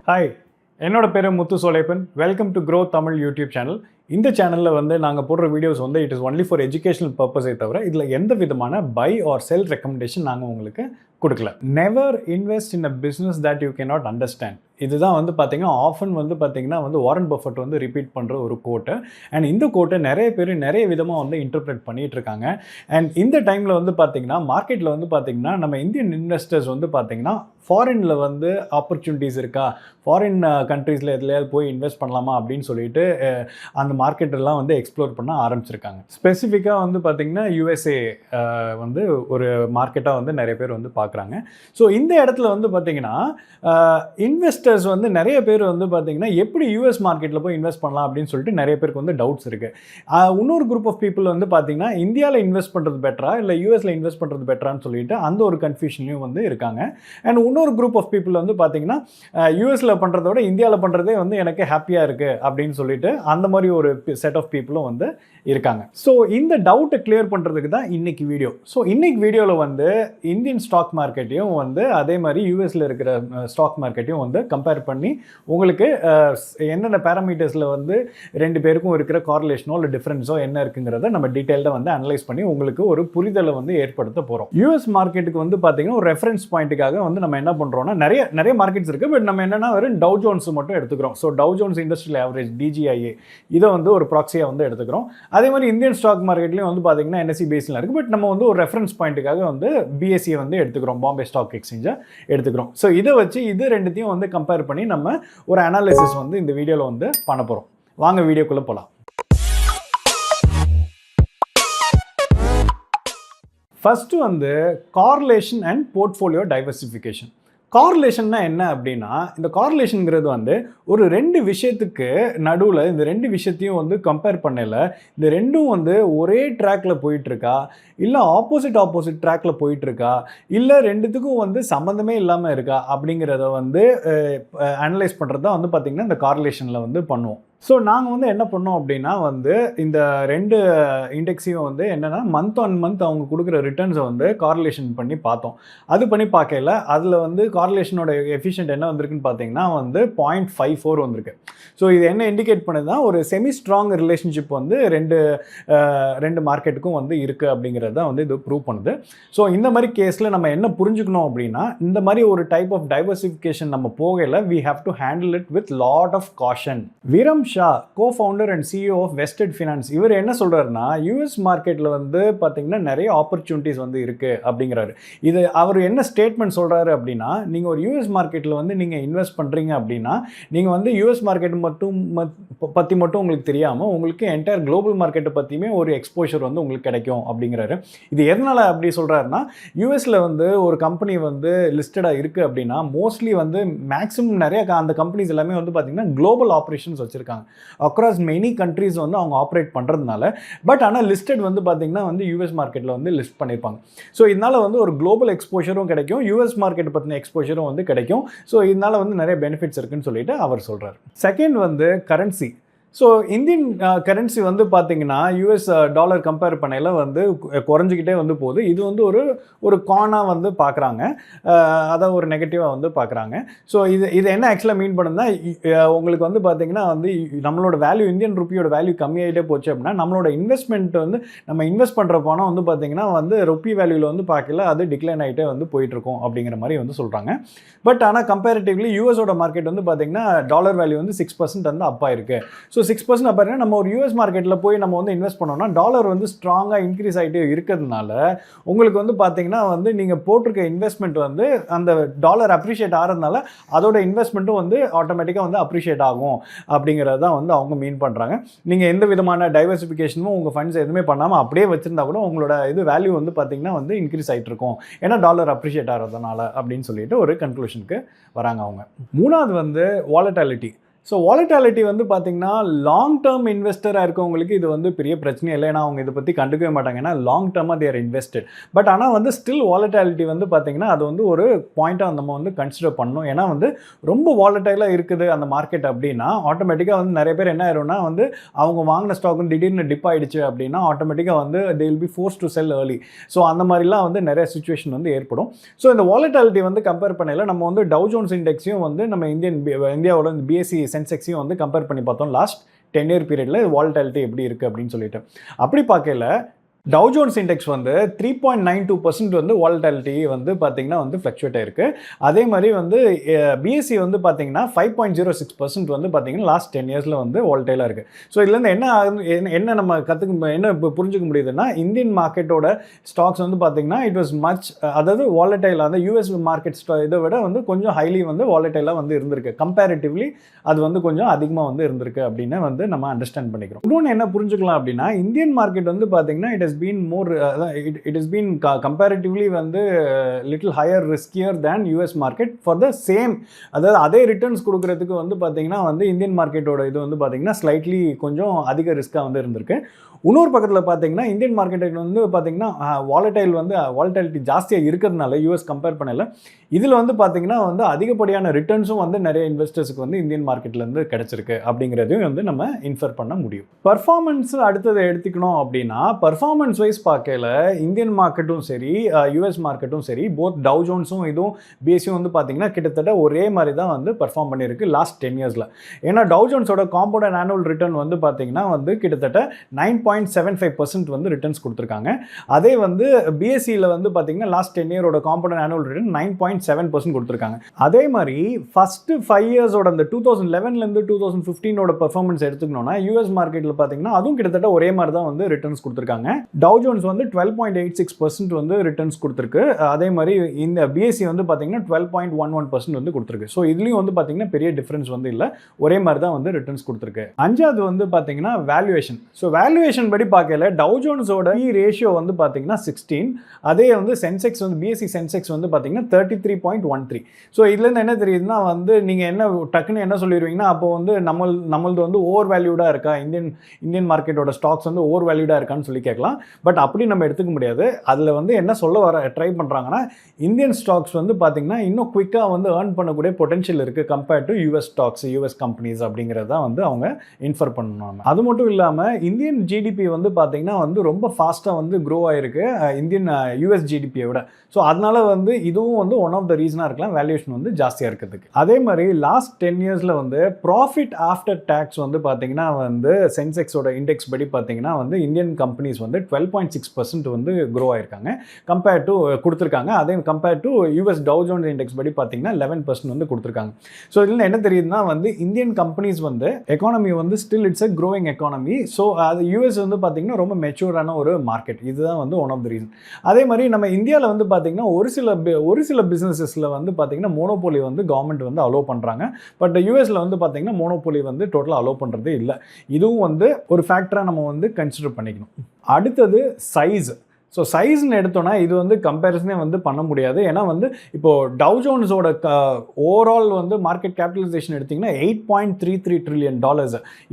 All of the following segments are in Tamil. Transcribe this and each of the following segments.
ஹாய், என்னோட பேர் Muthu Solaippan. Welcome to Groww Tamil YouTube channel. இந்த சேனலில் வந்து நாங்கள் போடுற வீடியோஸ் வந்து it is only for educational பர்பஸே தவிர இதில் எந்த விதமான பை ஆர் செல் ரெக்கமெண்டேஷன் நாங்கள் உங்களுக்கு கொடுக்கல. Never invest in a business that you cannot understand. இதுதான் வந்து பார்த்தீங்கன்னா ஆஃபன் வந்து பார்த்தீங்கன்னா வந்து வாரன் பஃபட் வந்து ரிப்பீட் பண்ணுற ஒரு கோட்டை. அண்ட் இந்த கோட்டை நிறைய பேர் நிறைய விதமாக வந்து இன்டர்பிரேட் பண்ணிகிட்டு இருக்காங்க. அண்ட் இந்த டைமில் வந்து பார்த்தீங்கன்னா மார்க்கெட்டில் வந்து பார்த்தீங்கன்னா நம்ம இந்தியன் இன்வெஸ்டர்ஸ் வந்து பார்த்தீங்கன்னா ஃபாரினில் வந்து ஆப்பர்ச்சுனிட்டிஸ் இருக்கா, ஃபாரின் கண்ட்ரீஸில் எதுலையாவது போய் இன்வெஸ்ட் பண்ணலாமா அப்படின்னு சொல்லிட்டு அந்த மார்க்கெட்டெல்லாம் வந்து எக்ஸ்ப்ளோர் பண்ண ஆரம்பிச்சிருக்காங்க. ஸ்பெசிஃபிக்காக வந்து பார்த்திங்கன்னா யூஎஸ்ஏ வந்து ஒரு மார்க்கெட்டாக வந்து நிறைய பேர் வந்து பார்க்குறாங்க. ஸோ இந்த இடத்துல வந்து பார்த்திங்கன்னா இன்வெஸ்டர்ஸ் வந்து நிறைய பேர் வந்து பார்த்திங்கன்னா எப்படி யூஎஸ் மார்க்கெட்டில் போய் இன்வெஸ்ட் பண்ணலாம் அப்படின்னு சொல்லிட்டு நிறைய பேருக்கு வந்து டவுட்ஸ் இருக்குது. இன்னொரு குரூப் ஆஃப் பீப்புள் வந்து பார்த்திங்கன்னா இந்தியாவில் இன்வெஸ்ட் பண்ணுறது பெட்டரா இல்லை யூஎஸில் இன்வெஸ்ட் பண்ணுறது பெட்டரான்னு சொல்லிட்டு அந்த ஒரு கன்ஃபியூஷன்லையும் வந்து இருக்காங்க. அண்ட் இன்னொரு குரூப் ஆஃப் பீப்புள் வந்து பார்த்தீங்கன்னா யூஎஸில் பண்ணுறத விட இந்தியாவில் பண்ணுறதே வந்து எனக்கு ஹாப்பியாக இருக்குது அப்படின்னு சொல்லிட்டு அந்த மாதிரி ஒரு செட் ஆஃப் பீப்புளும் வந்து இருக்காங்க. ஸோ இந்த டவுட்டை கிளியர் பண்ணுறதுக்கு தான் இன்னைக்கு வீடியோ. ஸோ இன்னைக்கு வீடியோவில் வந்து இந்தியன் ஸ்டாக் மார்க்கெட்டையும் வந்து அதே மாதிரி யூஎஸில் இருக்கிற ஸ்டாக் மார்க்கெட்டையும் வந்து கம்பேர் பண்ணி உங்களுக்கு என்னென்ன பேராமீட்டர்ஸில் வந்து ரெண்டு பேருக்கும் இருக்கிற கார்லேஷனோ இல்லை டிஃப்ரென்ஸோ என்ன இருக்குங்கிறத நம்ம டீட்டெயில்டாக வந்து அனலைஸ் பண்ணி உங்களுக்கு ஒரு புரிதலை வந்து ஏற்படுத்த போகிறோம். யூஎஸ் மார்க்கெட்டுக்கு வந்து பார்த்தீங்கன்னா ஒரு ரெஃபரன்ஸ் பாயிண்ட்டுக்காக வந்து நம்ம என்ன பண்ணுறோம்னா நிறைய மார்க்கெட்ஸ் இருக்குது. பட் நம்ம என்னென்னா வெறும் டவ் ஜோன்ஸ் மட்டும் எடுத்துக்கிறோம். So tau Jones industrial average DJIA இதை வந்து ஒரு ப்ராக்ஸியாக வந்து எடுத்துக்கிறோம். அதே மாதிரி இந்தியன் ஸ்டாக் மார்க்கெட்லேயும் வந்து பார்த்தீங்கன்னா NSE பேஸில் இருக்குது. பட் நம்ம வந்து ஒரு ரெஃபரன்ஸ் பாயிண்ட்டுக்காக வந்து BSE வந்து எடுத்துக்கிறோம், பாம்பே ஸ்டாக் எக்ஸ்சேஞ்சை எடுத்துக்கிறோம். ஸோ இதை வச்சு இது ரெண்டுத்தையும் வந்து கம்பேர் பண்ணி நம்ம ஒரு அனாலிசிஸ் வந்து இந்த வீடியோவில் வந்து பண்ண போகிறோம். வாங்க வீடியோக்குள்ளே போகலாம். ஃபர்ஸ்ட் வந்து கார்லேஷன் அண்ட் போர்ட்ஃபோலியோ டைவர்சிஃபிகேஷன். கார்லேஷன்னா என்ன அப்படின்னா, இந்த கார்லேஷனுங்கிறது வந்து ஒரு ரெண்டு விஷயத்துக்கு நடுவில் இந்த ரெண்டு விஷயத்தையும் வந்து கம்பேர் பண்ணல, இந்த ரெண்டும் வந்து ஒரே ட்ராக்ல போயிட்டுருக்கா இல்லை ஆப்போசிட் ட்ராக்ல போயிட்டுருக்கா இல்லை ரெண்டுத்துக்கும் வந்து சம்மந்தமே இல்லாமல் இருக்கா அப்படிங்கிறத வந்து அனலைஸ் பண்ணுறது தான் வந்து பார்த்திங்கன்னா இந்த கார்லேஷனில் வந்து பண்ணுவோம். ஸோ நாங்கள் வந்து என்ன பண்ணோம் அப்படின்னா வந்து இந்த ரெண்டு இண்டெக்ஸையும் வந்து என்னென்னா மந்த் ஆன் மந்த் அவங்க கொடுக்குற ரிட்டர்ன்ஸை வந்து கார்லேஷன் பண்ணி பார்த்தோம். அது பண்ணி பார்க்கல அதில் வந்து கார்லேஷனோட எஃபிஷியன்ட் என்ன வந்திருக்குன்னு பார்த்தீங்கன்னா வந்து 0.54 வந்திருக்கு. ஸோ இது என்ன இண்டிகேட் பண்ணுதுன்னா ஒரு செமி ஸ்ட்ராங் ரிலேஷன்ஷிப் வந்து ரெண்டு மார்க்கெட்டுக்கும் வந்து இருக்குது அப்படிங்கிறது தான் வந்து இது ப்ரூவ் பண்ணுது. ஸோ இந்த மாதிரி கேஸில் நம்ம என்ன புரிஞ்சுக்கணும் அப்படின்னா, இந்த மாதிரி ஒரு டைப் ஆஃப் டைவர்சிஃபிகேஷன் நம்ம போகல, we have to handle it with lot of caution. வீரம் Shah, co-founder and CEO of Vested Finance, இவர் என்ன சொல்றாருன்னா யூஎஸ் மார்க்கெட்டில் வந்து பார்த்தீங்கன்னா நிறைய ஆப்பர்ச்சுனிட்டிஸ் வந்து இருக்குது அப்படிங்கிறாரு. இது அவர் என்ன ஸ்டேட்மெண்ட் சொல்கிறாரு அப்படின்னா, நீங்கள் ஒரு யூஎஸ் மார்க்கெட்டில் வந்து நீங்கள் இன்வெஸ்ட் பண்ணுறீங்க அப்படின்னா நீங்கள் வந்து யூஎஸ் மார்க்கெட் பற்றி மட்டும் உங்களுக்கு தெரியாமல் உங்களுக்கு என்டையர் குளோபல் மார்க்கெட்டை பற்றியுமே ஒரு எக்ஸ்போஷர் வந்து உங்களுக்கு கிடைக்கும் அப்படிங்கிறாரு. இது எதனால் அப்படி சொல்கிறாருன்னா, யூஎஸில் வந்து ஒரு கம்பெனி வந்து லிஸ்டடாக இருக்குது அப்படின்னா மோஸ்ட்லி வந்து மேக்ஸிமம் நிறைய அந்த கம்பெனிஸ் எல்லாமே வந்து பார்த்திங்கன்னா குளோபல் ஆப்ரேஷன்ஸ் வச்சுருக்காங்க. அக்ராஸ் மெனி கண்ட்ரீஸ் வந்து அவங்க ஆப்ரேட் பண்ணுறதுனால. பட் ஆனால் லிஸ்டட் வந்து பார்த்திங்கன்னா வந்து யூஎஸ் மார்க்கெட்டில் வந்து லிஸ்ட் பண்ணியிருப்பாங்க. ஸோ இதனால் வந்து ஒரு குளோபல் எக்ஸ்போஷரும் கிடைக்கும், யூஎஸ் மார்க்கெட் பற்றின எக்ஸ்போஷரும் வந்து கிடைக்கும். ஸோ இதனால் வந்து நிறைய பெனிஃபிட்ஸ் இருக்குன்னு சொல்லிட்டு அவர் சொல்கிறார். செகண்ட் வந்து கரன்சி. ஸோ இந்தியன் கரன்சி வந்து பார்த்திங்கன்னா யூஎஸ் டாலர் கம்பேர் பண்ணையில் வந்து குறைஞ்சிக்கிட்டே வந்து போகுது. இது வந்து ஒரு கானாக வந்து பார்க்குறாங்க, அதாவது ஒரு நெகட்டிவாக வந்து பார்க்குறாங்க. ஸோ இது என்ன ஆக்சுவலாக மீன் பண்ணுன்னா, உங்களுக்கு வந்து பார்த்திங்கன்னா வந்து நம்மளோட வேல்யூ இந்தியன் ருப்பியோட வேல்யூ கம்மியாகிட்டே போச்சு அப்படின்னா நம்மளோட இன்வெஸ்ட்மெண்ட் வந்து நம்ம இன்வெஸ்ட் பண்ணுற பணம் வந்து பார்த்திங்கன்னா வந்து ருப்பி வேல்யூவில் வந்து பார்க்கல, அது டிக்ளைன் ஆகிட்டே வந்து போயிட்டுருக்கோம் அப்படிங்கிற மாதிரி வந்து சொல்கிறாங்க. பட் ஆனால் கம்பேரிட்டிவ்லி யூஎஸோட மார்க்கெட் வந்து பார்த்திங்கன்னா டாலர் வேல்யூ வந்து 6% வந்து அப் ஆயிருக்கு. ஸோ 6% அப்படின்னா நம்ம ஒரு யூஎஸ் மார்க்கெட்டில் போய் நம்ம வந்து இன்வெஸ்ட் பண்ணோம்னா டாலர் வந்து ஸ்ட்ராங்காக இன்க்ரீஸ் ஆகிட்டே இருக்கிறதுனால உங்களுக்கு வந்து பார்த்தீங்கன்னா வந்து நீங்கள் போட்டிருக்க இன்வெஸ்ட்மெண்ட் வந்து அந்த டாலர் அப்ரிஷியேட் ஆகிறதுனால அதோட இன்வெஸ்ட்மெண்ட்டும் வந்து ஆட்டோமேட்டிக்காக வந்து அப்ரிஷியேட் ஆகும் அப்படிங்கிறது தான் வந்து அவங்க மீன் பண்ணுறாங்க. நீங்கள் எந்த விதமான டைவர்சிஃபிகேஷனும் உங்கள் ஃபண்ட்ஸ் எதுவுமே பண்ணாமல் அப்படியே வச்சுருந்தா கூட உங்களோட இது வேல்யூ வந்து பார்த்தீங்கன்னா வந்து இன்க்ரீஸ் ஆகிட்டு இருக்கும், ஏன்னா டாலர் அப்ரிஷியேட் ஆகிறதுனால அப்படின்னு சொல்லிட்டு ஒரு கன்க்ளூஷனுக்கு வராங்க அவங்க. மூணாவது வந்து வாலட்டாலிட்டி. ஸோ வாலட்டாலிட்டி வந்து பார்த்தீங்கன்னா லாங் டேர்ம் இன்வெஸ்டராக இருக்கவங்களுக்கு இது வந்து பெரிய பிரச்சனையே இல்லை. ஏன்னா அவங்க இதை பற்றி கண்டுக்கவே மாட்டாங்க. ஏன்னா லாங் டேர்மாக தேர் இன்வெஸ்டட். பட் ஆனால் வந்து ஸ்டில் வாலட்டாலிட்டி வந்து பார்த்தீங்கன்னா அது வந்து ஒரு பாயிண்ட்டாக நம்ம வந்து கன்சிடர் பண்ணணும். ஏன்னா வந்து ரொம்ப வாலட்டைலாக இருக்குது அந்த மார்க்கெட் அப்படின்னா ஆட்டோமேட்டிக்காக வந்து நிறைய பேர் என்ன ஆயிரும்னா வந்து அவங்க வாங்கின ஸ்டாக் வந்து திடீர்னு டிப் ஆயிடுச்சு அப்படின்னா ஆட்டோமேட்டிக்காக வந்து they will be force to sell early. So அந்த மாதிரிலாம் வந்து நிறைய சுச்சுவேஷன் வந்து ஏற்படும். ஸோ இந்த வாலட்டாலிட்டி வந்து கம்பேர் பண்ணல நம்ம வந்து டவ் ஜோன்ஸ் இண்டெக்ஸையும் வந்து நம்ம இந்தியாவோட பிஎஸ்சி சென்செக்ஸையும் வந்து கம்பேர் பண்ணி பார்த்தோம் லாஸ்ட் 10 இயர் பீரியடில் வாலட்டாலிட்டி எப்படி இருக்குது அப்படின்னு சொல்லிட்டு. அப்படி பார்க்கல டவ் ஜோன்ஸ் இண்டெக்ஸ் வந்து 3.92% வந்து வாலட்டாலிட்டி வந்து பார்த்தீங்கன்னா வந்து ஃப்ளக்சுவேட் ஆயிருக்கு. அதே மாதிரி வந்து பிஎஸ்சி வந்து பார்த்தீங்கன்னா 5.06% வந்து பார்த்தீங்கன்னா லாஸ்ட் 10 இயர்ஸில் வந்து வாலட்டைலாக இருக்குது. ஸோ இதுலேருந்து என்ன நம்ம என்ன இப்போ புரிஞ்சுக்க முடியுதுன்னா இந்தியன் மார்க்கெட்டோட ஸ்டாக்ஸ் வந்து பார்த்தீங்கன்னா இட் வாஸ் மச் அதாவது வாலட்டைல் அந்த யூஎஸ் மார்க்கெட் இதை விட வந்து கொஞ்சம் ஹைலி வந்து வாலட்டைலாக வந்து இருந்திருக்கு. கம்பேரிட்டிவ்லி அது வந்து கொஞ்சம் அதிகமாக வந்து இருந்திருக்கு அப்படின்னு வந்து நம்ம அண்டர்ஸ்டாண்ட் பண்ணிக்கிறோம். இன்னொன்று என்ன புரிஞ்சுக்கலாம் அப்படின்னா இந்தியன் மார்க்கெட் வந்து பார்த்தீங்கன்னா it has been comparatively வந்து little higher riskier than US market for the same அதாவது அதே ரிட்டர்ன்ஸ் கொடுக்கறதுக்கு வந்து பார்த்தீங்கன்னா வந்து இந்தியன் மார்க்கெட்டோட இது வந்து பார்த்தீங்கன்னா ஸ்லைட்லி கொஞ்சம் அதிக ரிஸ்க்காக வந்து இருந்திருக்கு. இன்னொரு பக்கத்தில் பார்த்தீங்கன்னா இந்தியன் மார்க்கெட்டுக்கு வந்து பார்த்தீங்கன்னா வாலட்டாலிட்டி ஜாஸ்தியாக இருக்கிறதுனால யூஎஸ் கம்பேர் பண்ணல இதில் வந்து பார்த்தீங்கன்னா வந்து அதிகப்படியான ரிட்டர்ன்ஸும் வந்து நிறைய இன்வெஸ்டர்ஸுக்கு வந்து இந்தியன் மார்க்கெட்லேருந்து கிடச்சிருக்கு அப்படிங்கிறதையும் வந்து நம்ம இன்ஃபர் பண்ண முடியும். பர்ஃபார்மன்ஸ் அடுத்ததை எடுத்துக்கணும் அப்படின்னா பர்ஃபார்மன்ஸ் வைஸ் பார்க்கல இந்தியன் மார்க்கெட்டும் சரி யூஎஸ் மார்க்கெட்டும் சரி போத் டவ் ஜோன்ஸும் இதுவும் பிஎஸ்சியும் வந்து பார்த்தீங்கன்னா கிட்டத்தட்ட ஒரே மாதிரி தான் வந்து பர்ஃபார்ம் பண்ணியிருக்கு லாஸ்ட் 10 இயர்ஸில். ஏன்னா டவ் ஜோன்ஸோட காம்பவுண்ட் ஆனுவல் ரிட்டர்ன் வந்து பார்த்தீங்கன்னா வந்து கிட்டத்தட்ட 9.75% வந்து ரிட்டர்ன்ஸ் கொடுத்துருக்காங்க. அதே வந்து பிஎஸ்சியில் வந்து பார்த்தீங்கன்னா லாஸ்ட் 10 இயரோட காம்பவுண்ட் ஆனுவல் ரிட்டர்ன் 9.7% கொடுத்துருக்காங்க. அதே மாதிரி ஃபஸ்ட்டு 5 இயர்ஸோட அந்த 2011லேருந்து 2015ஓட பர்ஃபார்மன்ஸ் எடுத்துக்கணும்னா யூஎஸ் மார்க்கெட்டில் பார்த்தீங்கன்னா அதுவும் கிட்டத்தட்ட ஒரே மாதிரி தான் வந்து ரிட்டர்ன்ஸ் கொடுத்துருக்காங்க. டவ் ஜோன்ஸ் வந்து 12.86% வந்து ரிட்டர்ன்ஸ் கொடுத்துருக்கு. அதே மாதிரி இந்த பிஎஸ்சி வந்து பார்த்தீங்கன்னா 12.11% வந்து கொடுத்துருக்கு. ஸோ இதுலேயும் வந்து பார்த்தீங்கன்னா பெரிய டிஃப்ரென்ஸ் வந்து இல்லை, ஒரே மாதிரி தான் வந்து ரிட்டர்ன்ஸ் கொடுத்துருக்கு. அஞ்சாவது வந்து பார்த்தீங்கன்னா வேல்யூவேஷன். ஸோ வேல்யூவேஷன் படி பார்க்கல டவ் ஜோன்ஸோட ரேஷியோ வந்து பார்த்தீங்கன்னா 16, அதே வந்து சென்செக்ஸ் வந்து பிஎஸ்சி சென்செக்ஸ் வந்து பார்த்தீங்கன்னா 33.13. ஸோ இதுலேருந்து என்ன தெரியுதுன்னா வந்து நீங்கள் என்ன டக்குன்னு என்ன சொல்லிடுவீங்கன்னா அப்போ வந்து நம்மளது வந்து ஓவர் வேல்யூடாக இருக்கா, இந்தியன் மார்க்கெட்டோட ஸ்டாக்ஸ் வந்து ஓவர் வேல்யூடாக இருக்கான்னு சொல்லி கேட்கலாம். பட் அப்படி நம்ம எடுத்துக்க முடியாது. அதில் வந்து என்ன சொல்ல ட்ரை பண்ணுறாங்கன்னா இந்தியன் ஸ்டாக்ஸ் வந்து பார்த்தீங்கன்னா இன்னும் குயிக்காக வந்து ஏர்ன் பண்ணக்கூடிய பொட்டன்ஷியல் இருக்குது compared to US stocks US companies அப்படிங்கிறத வந்து அவங்க இன்ஃபர் பண்ணணும். அது மட்டும் இல்லாமல் இந்தியன் ஜிடிபி வந்து பார்த்தீங்கன்னா வந்து ரொம்ப ஃபாஸ்ட்டாக வந்து க்ரோ ஆகிருக்கு இந்தியன் யூஎஸ் ஜிடிபியை விட. ஸோ அதனால வந்து இதுவும் வந்து ஒன் ஆஃப் த ரீசனாக இருக்கலாம் வேல்யூஷன் வந்து ஜாஸ்தியாக இருக்கிறதுக்கு. அதே மாதிரி லாஸ்ட் 10 இயர்ஸில் வந்து ப்ராஃபிட் ஆஃப்டர் டேக்ஸ் வந்து பார்த்தீங்கன்னா வந்து சென்செக்ஸோட இண்டெக்ஸ் படி பார்த்தீங்கன்னா வந்து இந்தியன் கம்பெனிஸ் வந்து 12.6% வந்து க்ரோ ஆயிருக்காங்க கம்பேர்ட் டு கொடுத்துருக்காங்க. அதே compared to US tau Jones index படி பார்த்தீங்கன்னா 11% வந்து கொடுத்துருக்காங்க. ஸோ இதில் என்ன தெரியுதுன்னா வந்து இந்தியன் கம்பெனிஸ் வந்து எக்கானமி வந்து still it's a growing economy. So அது யூஎஸ் வந்து பார்த்தீங்கன்னா ரொம்ப மெச்சூரான ஒரு மார்க்கெட். இதுதான் வந்து ஒன் ஆஃப் த ரீசன். அதே மாதிரி நம்ம இந்தியாவில் வந்து பார்த்தீங்கன்னா ஒரு சில பிஸ்னஸஸில் வந்து பார்த்தீங்கன்னா மோனோபோலி வந்து கவர்மெண்ட் வந்து அலோவ் பண்ணுறாங்க. பட் யூஎஸில் வந்து பார்த்தீங்கன்னா மோனோபோலி வந்து டோட்டலாக அலோவ் பண்ணுறதே இல்லை. இதுவும் வந்து ஒரு ஃபேக்டராக நம்ம வந்து கன்சிடர் பண்ணிக்கணும். அடுத்தது சைஸ். ஸோ சைஸ்ன்னு எடுத்தோன்னா இது வந்து கம்பேரிசனே வந்து பண்ண முடியாது. ஏன்னா வந்து இப்போது டவ் ஜோன்ஸோட ஓவரால் வந்து மார்க்கெட் கேபிட்டலைசேஷன் எடுத்திங்கன்னா $8.33 trillion.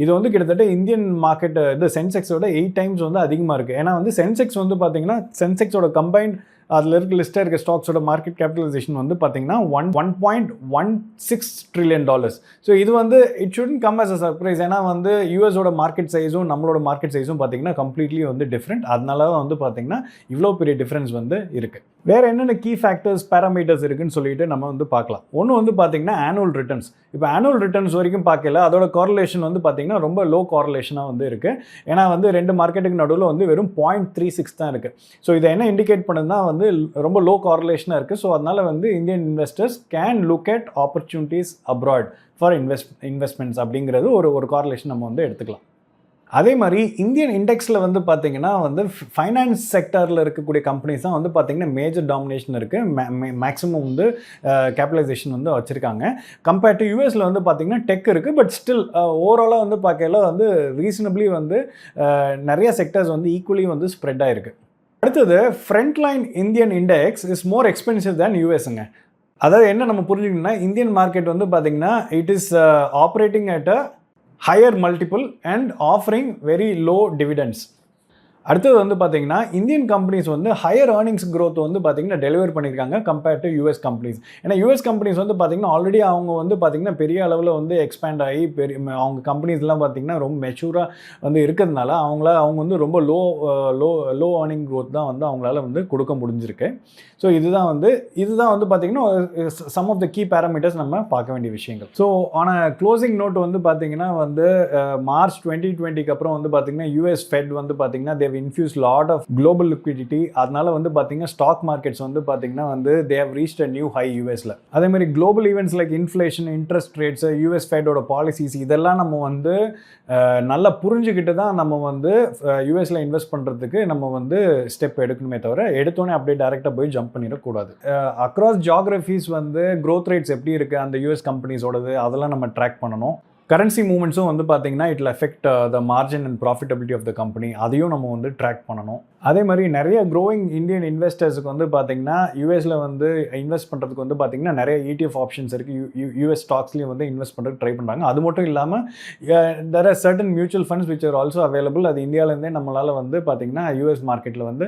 இது வந்து கிட்டத்தட்ட இந்தியன் மார்க்கெட் இது சென்செக்ஸோட 8 times வந்து அதிகமாக இருக்குது. ஏன்னா வந்து சென்செக்ஸ் வந்து பார்த்தீங்கன்னா சென்செக்ஸோட கம்பைன்ட் அதில் இருக்க லிஸ்ட்டாக இருக்க ஸ்டாக்ஸோட மார்க்கெட் கேபிட்டலைசேஷன் வந்து பார்த்தீங்கன்னா $1.16 trillion. ஸோ இது வந்து it shouldn't come as a surprise. ஏன்னா வந்து யூஎஸோட மார்க்கெட் சைஸும் நம்மளோட மார்க்கெட் சைஸும் பார்த்தீங்கன்னா கம்ப்ளீட்லி வந்து டிஃப்ரெண்ட். அதனால தான் வந்து பார்த்தீங்கன்னா இவ்வளோ பெரிய டிஃப்ரென்ஸ் வந்து இருக்குது. வேறு என்னென்ன கீ ஃபேக்டர்ஸ் பேராமீட்டர்ஸ் இருக்குன்னு சொல்லிட்டு நம்ம வந்து பார்க்கலாம். ஒன்று வந்து பார்த்தீங்கன்னா ஆனுவல் ரிட்டர்ன்ஸ். இப்போ ஆனுவல் ரிட்டர்ன்ஸ் வரைக்கும் பார்க்கல அதோட கார்லேஷன் வந்து பார்த்தீங்கன்னா ரொம்ப லோ கார்லேஷனாக வந்து இருக்குது. ஏன்னா வந்து ரெண்டு மார்க்கெட்டுக்கு நடுவில் வந்து வெறும் 0.36 தான் இருக்குது. ஸோ இதை என்ன இண்டிகேட் பண்ணுதுன்னா வந்து ரொம்ப லோ கார்லேஷனாக இருக்குது. ஸோ அதனால் வந்து Indian investors can look at opportunities abroad for investments அப்படிங்கிறது ஒரு கார்லேஷன் நம்ம வந்து எடுத்துக்கலாம். அதே மாதிரி இந்தியன் இண்டெக்ஸில் வந்து பார்த்திங்கன்னா வந்து ஃபைனான்ஸ் செக்டரில் இருக்கக்கூடிய கம்பெனிஸ் தான் வந்து பார்த்திங்கன்னா மேஜர் டாமினேஷன் இருக்குது. மேக்ஸிமம் வந்து கேபிட்டலைசேஷன் வந்து வச்சுருக்காங்க. கம்பேர்ட் டு யூஎஸில் வந்து பார்த்திங்கன்னா டெக் இருக்குது. பட் ஸ்டில் ஓவராலாக வந்து பார்க்கல வந்து ரீசனபிளி வந்து நிறைய செக்டர்ஸ் வந்து ஈக்குவலி வந்து ஸ்ப்ரெட் ஆகிருக்கு. அடுத்தது front line Indian index is more expensive than யூஎஸ்ங்க. அதாவது என்ன நம்ம புரிஞ்சுக்கணும்னா, இந்தியன் மார்க்கெட் வந்து பார்த்தீங்கன்னா, it is operating at a higher multiple and offering very low dividends. அடுத்தது வந்து பார்த்தீங்கன்னா, இந்தியன் கம்பெனிஸ் வந்து ஹையர் ஏர்னிங்ஸ் growth வந்து பார்த்தீங்கன்னா டெலிவர் பண்ணியிருக்காங்க கம்பேர்ட் டு யுஎஸ் கம்பெனிஸ். ஏன்னா யுஎஸ் கம்பெனிஸ் வந்து பார்த்தீங்கன்னா, ஆல்ரெடி அவங்க வந்து பார்த்தீங்கன்னா, பெரிய அளவுல வந்து எக்ஸ்பேண்ட் ஆகி அவங்க கம்பெனிஸ்லாம் பார்த்தீங்கன்னா, ரொம்ப மெச்சூரா வந்து இருக்கிறதுனால, அவங்க வந்து ரொம்ப லோ ஏர்னிங் growth தான் வந்து அவங்களால வந்து கொடுக்க முடிஞ்சிருக்கு. ஸோ இதுதான் வந்து பார்த்தீங்கன்னா, some of the key parameters நம்ம பார்க்க வேண்டிய விஷயங்கள். ஸோ ஆன க்ளோசிங் நோட் வந்து பார்த்தீங்கன்னா வந்து மார்ச் 2020க்கு அப்புறம் வந்து பார்த்தீங்கன்னா, யுஎஸ் ஃபெட் வந்து பார்த்தீங்கன்னா, they infuse lot of global liquidity. அதனால வந்து பார்த்தீங்கன்னா, ஸ்டாக் மார்க்கெட்ஸ் வந்து பார்த்தீங்கன்னா வந்து they have reached a new high யூஎஸ்ல. அதே மாதிரி global events like inflation, interest rates, US ஃபெட்டோட பாலிசிஸ் இதெல்லாம் நம்ம வந்து நல்லா புரிஞ்சுக்கிட்டு தான் நம்ம வந்து யூஎஸ்ல இன்வெஸ்ட் பண்ணுறதுக்கு நம்ம வந்து ஸ்டெப் எடுக்கணுமே தவிர, எடுத்தோன்னே அப்படியே டேரெக்டாக போய் ஜம்ப் பண்ணிடக்கூடாது. அக்ராஸ் ஜியாகிரஃபீஸ் வந்து க்ரோத் ரேட்ஸ் எப்படி இருக்குது அந்த யூஎஸ் கம்பெனிஸோடது அதெல்லாம் நம்ம ட்ராக் பண்ணணும். கரன்சி மூவ்மெண்ட்ஸும் வந்து பார்த்தீங்கன்னா it will affect the margin and profitability of the company. அதையும் நம்ம வந்து ட்ராக் பண்ணணும். அதே மாதிரி நிறைய க்ரோயிங் இந்தியன் இன்வெஸ்டர்ஸுக்கு வந்து பார்த்தீங்கன்னா யூஎஸில் வந்து இன்வெஸ்ட் பண்ணுறதுக்கு வந்து பார்த்தீங்கன்னா நிறைய ETF ஆப்ஷன்ஸ் இருக்குது. யூஎஸ் ஸ்டாக்ஸ்லேயும் வந்து இன்வெஸ்ட் பண்ணுறதுக்கு ட்ரை பண்ணுறாங்க. அது மட்டும் இல்லாமல் there are certain mutual funds which are also available. அது இந்தியாவிலேருந்தே நம்மளால் வந்து பார்த்தீங்கன்னா யூஎஸ் மார்க்கெட்டில் வந்து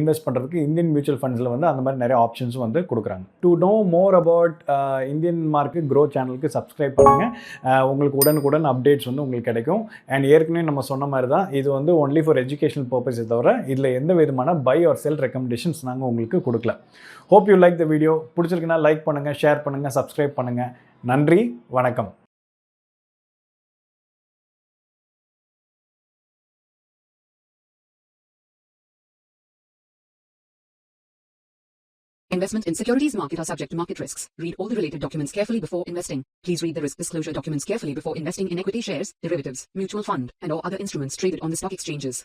இன்வெஸ்ட் பண்ணுறதுக்கு இந்தியன் மியூச்சுவல் ஃபண்ட்ஸில் வந்து அந்த மாதிரி நிறைய ஆப்ஷன்ஸும் வந்து கொடுக்குறாங்க. To know more about Indian market grow சேனலுக்கு சப்ஸ்கிரைப் பண்ணுங்கள். உங்களுக்கு உடனுக்குடன் அப்டேட்ஸ் வந்து உங்களுக்கு கிடைக்கும். அண்ட் ஏற்கனவே நம்ம சொன்ன மாதிரி தான் இது வந்து ஒன்லி ஃபார் எஜுகேஷனல் பர்பஸை தவிர இதில் எந்த விதமான பை ஆர் செல் ரெக்கமெண்டேஷன்ஸ் நாங்கள் உங்களுக்கு கொடுக்கல. Hope you like the video. பிடிச்சிருக்குன்னா லைக் பண்ணுங்கள், ஷேர் பண்ணுங்கள், சப்ஸ்கிரைப் பண்ணுங்கள். நன்றி, வணக்கம். Investment in securities market are subject to market risks. Read all the related documents carefully before investing. Please read the risk disclosure documents carefully before investing in equity shares, derivatives, mutual fund, and or other instruments traded on the stock exchanges.